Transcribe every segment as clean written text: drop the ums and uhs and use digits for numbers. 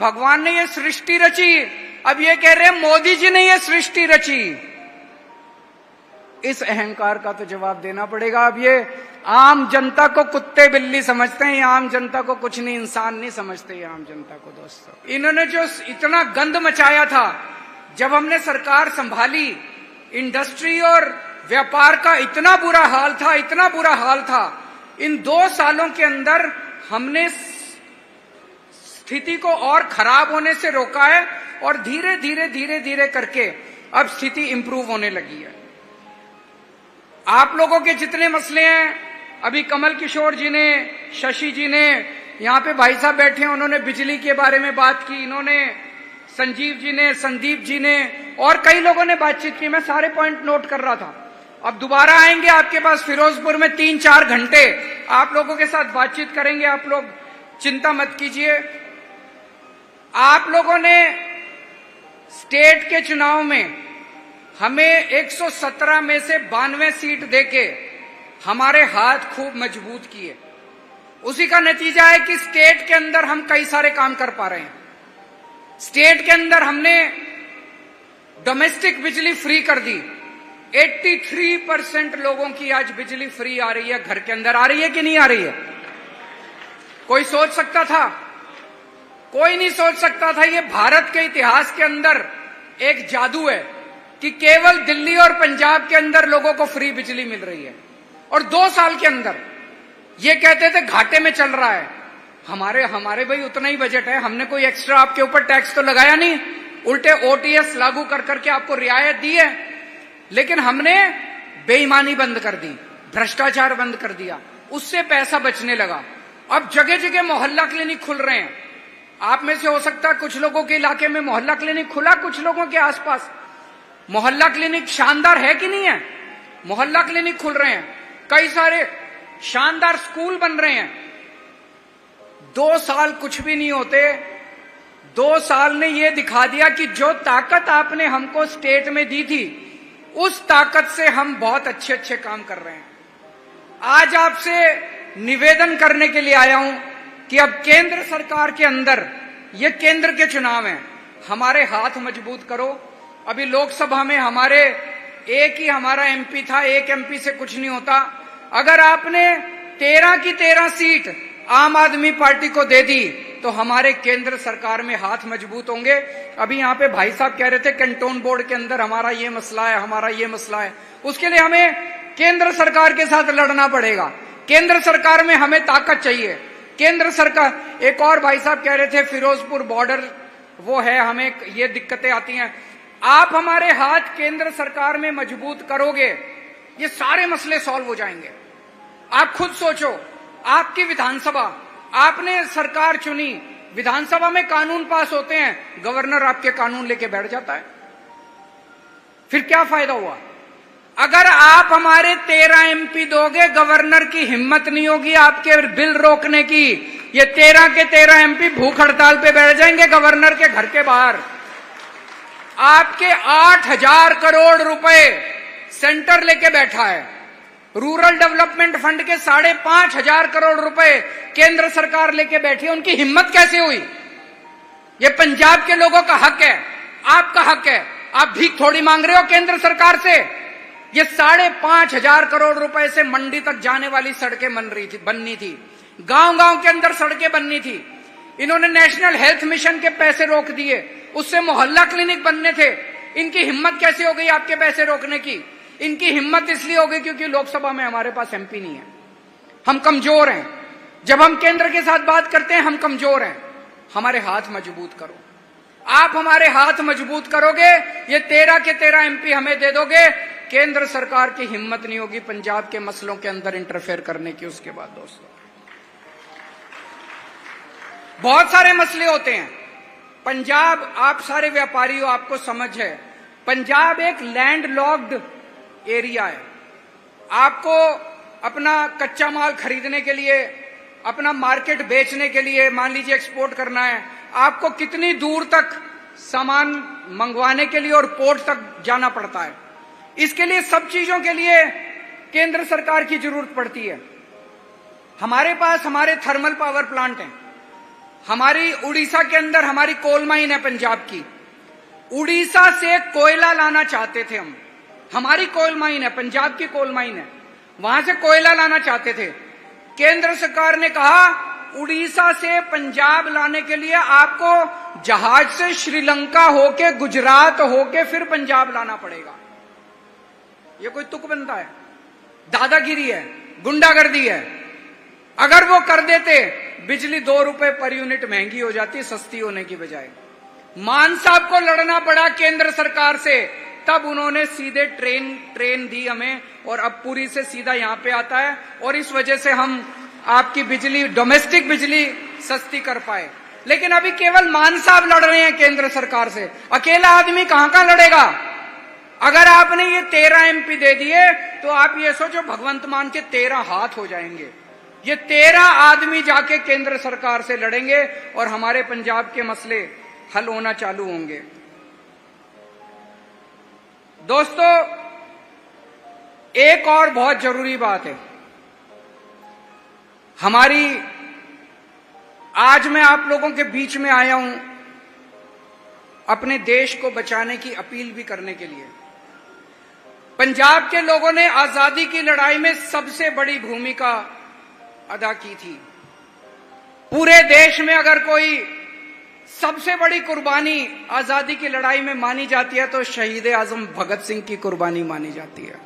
भगवान ने ये सृष्टि रची, अब ये कह रहे हैं मोदी जी ने ये सृष्टि रची। इस अहंकार का तो जवाब देना पड़ेगा। अब ये आम जनता को कुत्ते बिल्ली समझते हैं, ये आम जनता को कुछ नहीं, इंसान नहीं समझते ये आम जनता को। दोस्तों, इन्होंने जो इतना गंद मचाया था जब हमने सरकार संभाली, इंडस्ट्री और व्यापार का इतना बुरा हाल था, इतना बुरा हाल था। इन 2 सालों के अंदर हमने स्थिति को और खराब होने से रोका है और धीरे धीरे धीरे धीरे करके अब स्थिति इंप्रूव होने लगी है। आप लोगों के जितने मसले हैं, अभी कमल किशोर जी ने, शशि जी ने, यहाँ पे भाई साहब बैठे हैं, उन्होंने बिजली के बारे में बात की, इन्होंने संजीव जी ने, संदीप जी ने और कई लोगों ने बातचीत की। मैं सारे पॉइंट नोट कर रहा था। अब दोबारा आएंगे आपके पास फिरोजपुर में 3-4 घंटे आप लोगों के साथ बातचीत करेंगे। आप लोग चिंता मत कीजिए। आप लोगों ने स्टेट के चुनाव में हमें 117 में से 92 सीट देके हमारे हाथ खूब मजबूत किए। उसी का नतीजा है कि स्टेट के अंदर हम कई सारे काम कर पा रहे हैं। स्टेट के अंदर हमने डोमेस्टिक बिजली फ्री कर दी। 83% लोगों की आज बिजली फ्री आ रही है, घर के अंदर आ रही है कि नहीं आ रही है? कोई सोच सकता था? कोई नहीं सोच सकता था। ये भारत के इतिहास के अंदर एक जादू है कि केवल दिल्ली और पंजाब के अंदर लोगों को फ्री बिजली मिल रही है और 2 साल के अंदर। ये कहते थे घाटे में चल रहा है। हमारे भाई उतना ही बजट है, हमने कोई एक्स्ट्रा आपके ऊपर टैक्स तो लगाया नहीं, उल्टे ओटीएस लागू कर करके आपको रियायत दी है। लेकिन हमने बेईमानी बंद कर दी, भ्रष्टाचार बंद कर दिया, उससे पैसा बचने लगा। अब जगह जगह मोहल्ला क्लिनिक खुल रहे हैं। आप में से हो सकता है कुछ लोगों के इलाके में मोहल्ला क्लिनिक खुला, कुछ लोगों के आसपास। मोहल्ला क्लिनिक शानदार है कि नहीं है? मोहल्ला क्लिनिक खुल रहे हैं, कई सारे शानदार स्कूल बन रहे हैं। 2 साल कुछ भी नहीं होते। 2 साल ने यह दिखा दिया कि जो ताकत आपने हमको स्टेट में दी थी, उस ताकत से हम बहुत अच्छे अच्छे काम कर रहे हैं। आज आपसे निवेदन करने के लिए आया हूं कि अब केंद्र सरकार के अंदर, ये केंद्र के चुनाव हैं, हमारे हाथ मजबूत करो। अभी लोकसभा में एक ही हमारा एमपी था, एक एमपी से कुछ नहीं होता। अगर आपने 13 की 13 सीट आम आदमी पार्टी को दे दी तो हमारे केंद्र सरकार में हाथ मजबूत होंगे। अभी यहाँ पे भाई साहब कह रहे थे कैंटोन बोर्ड के अंदर हमारा ये मसला है, हमारा ये मसला है। उसके लिए हमें केंद्र सरकार के साथ लड़ना पड़ेगा। केंद्र सरकार में हमें ताकत चाहिए। केंद्र सरकार, एक और भाई साहब कह रहे थे फिरोजपुर बॉर्डर वो है, हमें ये दिक्कतें आती हैं। आप हमारे हाथ केंद्र सरकार में मजबूत करोगे, ये सारे मसले सॉल्व हो जाएंगे। आप खुद सोचो, आपकी विधानसभा, आपने सरकार चुनी, विधानसभा में कानून पास होते हैं, गवर्नर आपके कानून लेके बैठ जाता है, फिर क्या फायदा हुआ? अगर आप हमारे 13 एमपी दोगे, गवर्नर की हिम्मत नहीं होगी आपके बिल रोकने की। ये 13 के 13 एमपी भूख हड़ताल पे बैठ जाएंगे गवर्नर के घर के बाहर। आपके 8,000 करोड़ रुपए सेंटर लेके बैठा है। रूरल डेवलपमेंट फंड के 5,500 करोड़ रुपए केंद्र सरकार लेके बैठी है। उनकी हिम्मत कैसे हुई? ये पंजाब के लोगों का हक है, आपका हक है। आप भीख थोड़ी मांग रहे हो केंद्र सरकार से। ये 5,500 करोड़ रुपए से मंडी तक जाने वाली सड़कें बननी थी, गांव गांव के अंदर सड़कें बननी थी। इन्होंने नेशनल हेल्थ मिशन के पैसे रोक दिए, उससे मोहल्ला क्लिनिक बनने थे। इनकी हिम्मत कैसे हो गई आपके पैसे रोकने की? इनकी हिम्मत इसलिए हो गई क्योंकि लोकसभा में हमारे पास एमपी नहीं है, हम कमजोर हैं। जब हम केंद्र के साथ बात करते हैं हम कमजोर हैं। हमारे हाथ मजबूत करो। आप हमारे हाथ मजबूत करोगे, ये 13 के 13 एमपी हमें दे दोगे, केंद्र सरकार की हिम्मत नहीं होगी पंजाब के मसलों के अंदर इंटरफेयर करने की। उसके बाद दोस्तों, बहुत सारे मसले होते हैं। पंजाब, आप सारे व्यापारी हो, आपको समझ है, पंजाब एक लैंड लॉक्ड एरिया है। आपको अपना कच्चा माल खरीदने के लिए, अपना मार्केट बेचने के लिए, मान लीजिए एक्सपोर्ट करना है, आपको कितनी दूर तक सामान मंगवाने के लिए और पोर्ट तक जाना पड़ता है। इसके लिए सब चीजों के लिए केंद्र सरकार की जरूरत पड़ती है। हमारे पास हमारे थर्मल पावर प्लांट हैं, हमारी उड़ीसा के अंदर हमारी कोल माइन है पंजाब की, उड़ीसा से कोयला लाना चाहते थे हम। हमारी कोल माइन है, पंजाब की कोल माइन है, वहां से कोयला लाना चाहते थे। केंद्र सरकार ने कहा उड़ीसा से पंजाब लाने के लिए आपको जहाज से श्रीलंका होके, गुजरात होके फिर पंजाब लाना पड़ेगा। ये कोई तुक बनता है? दादागिरी है, गुंडागर्दी है। अगर वो कर देते, बिजली 2 रुपए पर यूनिट महंगी हो जाती सस्ती होने की बजाय। मान साहब को लड़ना पड़ा केंद्र सरकार से, तब उन्होंने सीधे ट्रेन दी हमें, और अब पूरी से सीधा यहां पे आता है, और इस वजह से हम आपकी बिजली, डोमेस्टिक बिजली सस्ती कर पाए। लेकिन अभी केवल मान साहब लड़ रहे हैं केंद्र सरकार से, अकेला आदमी कहां लड़ेगा? अगर आपने ये 13 MP दे दिए तो आप ये सोचो भगवंत मान के 13 हाथ हो जाएंगे। ये 13 आदमी जाके केंद्र सरकार से लड़ेंगे और हमारे पंजाब के मसले हल होना चालू होंगे। दोस्तों, एक और बहुत जरूरी बात है। आज मैं आप लोगों के बीच में आया हूं अपने देश को बचाने की अपील भी करने के लिए। पंजाब के लोगों ने आजादी की लड़ाई में सबसे बड़ी भूमिका अदा की थी। पूरे देश में अगर कोई सबसे बड़ी कुर्बानी आजादी की लड़ाई में मानी जाती है तो शहीद आजम भगत सिंह की कुर्बानी मानी जाती है।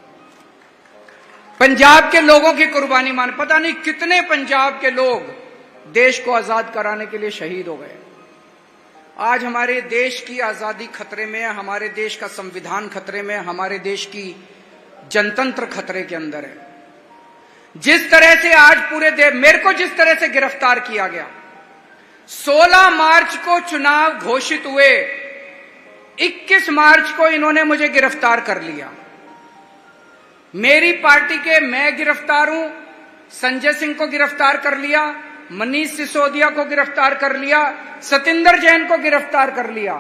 पंजाब के लोगों की कुर्बानी पता नहीं कितने पंजाब के लोग देश को आजाद कराने के लिए शहीद हो गए। आज हमारे देश की आजादी खतरे में है, हमारे देश का संविधान खतरे में है, हमारे देश की जनतंत्र खतरे के अंदर है। जिस तरह से आज पूरे देश, मेरे को जिस तरह से गिरफ्तार किया गया, 16 मार्च को चुनाव घोषित हुए, 21 मार्च को इन्होंने मुझे गिरफ्तार कर लिया। मेरी पार्टी के मैं गिरफ्तार हूं, संजय सिंह को गिरफ्तार कर लिया, मनीष सिसोदिया को गिरफ्तार कर लिया, सतिंदर जैन को गिरफ्तार कर लिया,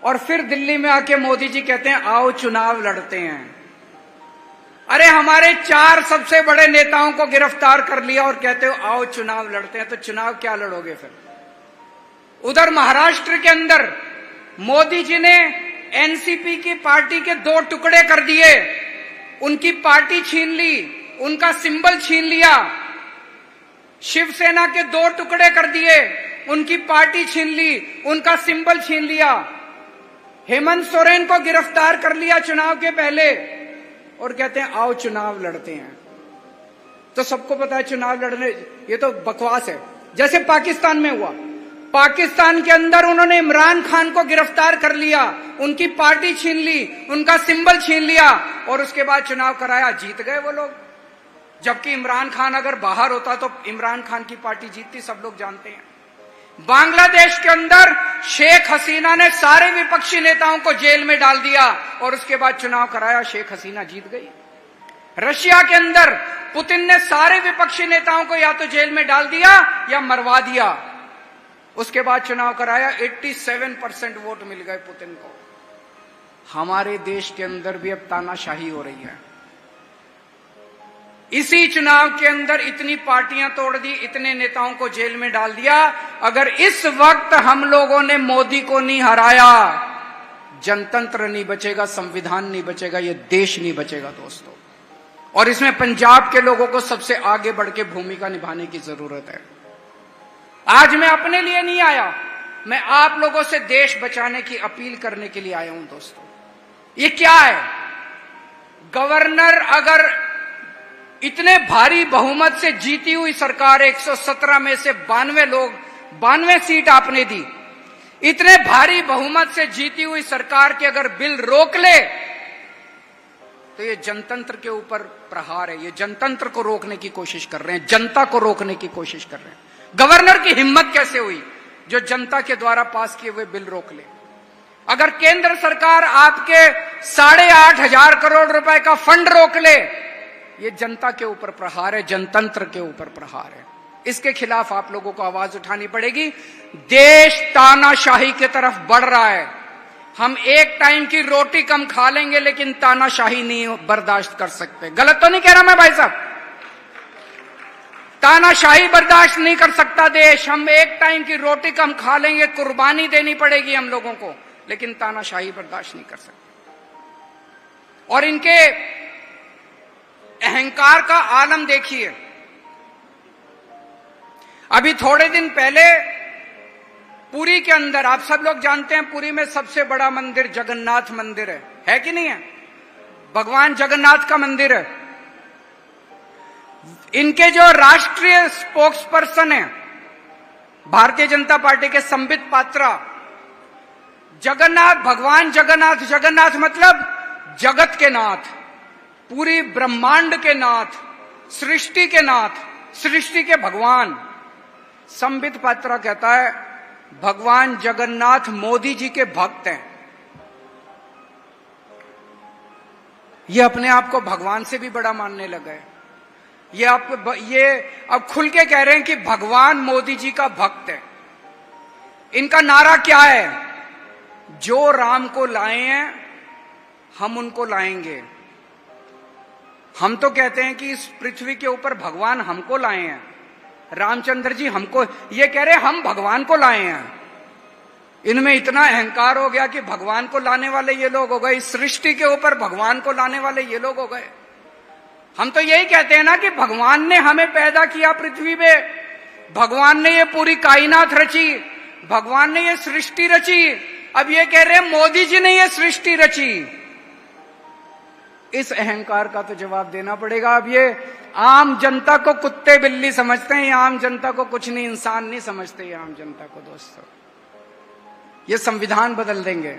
और फिर दिल्ली में आके मोदी जी कहते हैं आओ चुनाव लड़ते हैं। अरे हमारे 4 सबसे बड़े नेताओं को गिरफ्तार कर लिया और कहते हो आओ चुनाव लड़ते हैं, तो चुनाव क्या लड़ोगे फिर? उधर महाराष्ट्र के अंदर मोदी जी ने एनसीपी की पार्टी के 2 टुकड़े कर दिए, उनकी पार्टी छीन ली, उनका सिंबल छीन लिया। शिवसेना के 2 टुकड़े कर दिए, उनकी पार्टी छीन ली, उनका सिंबल छीन लिया। हेमंत सोरेन को गिरफ्तार कर लिया चुनाव के पहले और कहते हैं आओ चुनाव लड़ते हैं। तो सबको पता है चुनाव लड़ने, ये तो बकवास है। जैसे पाकिस्तान में हुआ, पाकिस्तान के अंदर उन्होंने इमरान खान को गिरफ्तार कर लिया, उनकी पार्टी छीन ली, उनका सिंबल छीन लिया, और उसके बाद चुनाव कराया, जीत गए वो लोग। जबकि इमरान खान अगर बाहर होता तो इमरान खान की पार्टी जीतती, सब लोग जानते हैं। बांग्लादेश के अंदर शेख हसीना ने सारे विपक्षी नेताओं को जेल में डाल दिया और उसके बाद चुनाव कराया, शेख हसीना जीत गई। रशिया के अंदर पुतिन ने सारे विपक्षी नेताओं को या तो जेल में डाल दिया या मरवा दिया, उसके बाद चुनाव कराया, 87% वोट मिल गए पुतिन को। हमारे देश के अंदर भी अब तानाशाही हो रही है। इसी चुनाव के अंदर इतनी पार्टियां तोड़ दी, इतने नेताओं को जेल में डाल दिया। अगर इस वक्त हम लोगों ने मोदी को नहीं हराया, जनतंत्र नहीं बचेगा, संविधान नहीं बचेगा, ये देश नहीं बचेगा दोस्तों। और इसमें पंजाब के लोगों को सबसे आगे बढ़ के भूमिका निभाने की जरूरत है। आज मैं अपने लिए नहीं आया, मैं आप लोगों से देश बचाने की अपील करने के लिए आया हूं दोस्तों। ये क्या है? गवर्नर अगर इतने भारी बहुमत से जीती हुई सरकार, 117 में से 92 सीट आपने दी, इतने भारी बहुमत से जीती हुई सरकार के अगर बिल रोक ले तो ये जनतंत्र के ऊपर प्रहार है। ये जनतंत्र को रोकने की कोशिश कर रहे हैं, जनता को रोकने की कोशिश कर रहे हैं। गवर्नर की हिम्मत कैसे हुई जो जनता के द्वारा पास किए हुए बिल रोक ले? अगर केंद्र सरकार आपके 8,500 करोड़ रुपए का फंड रोक ले, ये जनता के ऊपर प्रहार है, जनतंत्र के ऊपर प्रहार है। इसके खिलाफ आप लोगों को आवाज उठानी पड़ेगी। देश तानाशाही की तरफ बढ़ रहा है। हम एक टाइम की रोटी कम खा लेंगे लेकिन तानाशाही नहीं बर्दाश्त कर सकते। गलत तो नहीं कह रहा मैं भाई साहब? तानाशाही बर्दाश्त नहीं कर सकता देश। हम एक टाइम की रोटी कम खा लेंगे, कुर्बानी देनी पड़ेगी हम लोगों को, लेकिन तानाशाही बर्दाश्त नहीं कर सकते। और इनके अहंकार का आलम देखिए। अभी थोड़े दिन पहले पुरी के अंदर, आप सब लोग जानते हैं, पुरी में सबसे बड़ा मंदिर जगन्नाथ मंदिर है कि नहीं है? भगवान जगन्नाथ का मंदिर है। इनके जो राष्ट्रीय स्पोक्स पर्सन है भारतीय जनता पार्टी के संबित पात्रा, जगन्नाथ, भगवान जगन्नाथ, जगन्नाथ मतलब जगत के नाथ, पूरी ब्रह्मांड के नाथ, सृष्टि के नाथ, सृष्टि के भगवान। संबित पात्रा कहता है भगवान जगन्नाथ मोदी जी के भक्त हैं। ये अपने आप को भगवान से भी बड़ा मानने लगा है। ये अब खुल के कह रहे हैं कि भगवान मोदी जी का भक्त है। इनका नारा क्या है? जो राम को लाए हैं हम उनको लाएंगे। हम तो कहते हैं कि इस पृथ्वी के ऊपर भगवान हमको लाए हैं, रामचंद्र जी हमको, ये कह रहे हैं हम भगवान को लाए हैं। इनमें इतना अहंकार हो गया कि भगवान को लाने वाले ये लोग हो गए, इस सृष्टि के ऊपर भगवान को लाने वाले ये लोग हो गए। हम तो यही कहते हैं ना कि भगवान ने हमें पैदा किया पृथ्वी पे, भगवान ने ये पूरी कायनात रची, भगवान ने ये सृष्टि रची। अब ये कह रहे हैं मोदी जी ने ये सृष्टि रची। इस अहंकार का तो जवाब देना पड़ेगा। अब ये आम जनता को कुत्ते बिल्ली समझते हैं, ये आम जनता को कुछ नहीं, इंसान नहीं समझते ये आम जनता को। दोस्तों, ये संविधान बदल देंगे।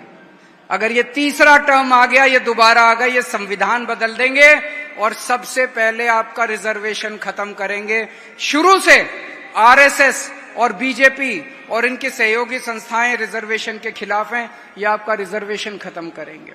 अगर ये तीसरा टर्म आ गया, ये दोबारा आ गया, ये संविधान बदल देंगे और सबसे पहले आपका रिजर्वेशन खत्म करेंगे। शुरू से आरएसएस और बीजेपी और इनकी सहयोगी संस्थाएं रिजर्वेशन के खिलाफ हैं। ये आपका रिजर्वेशन खत्म करेंगे।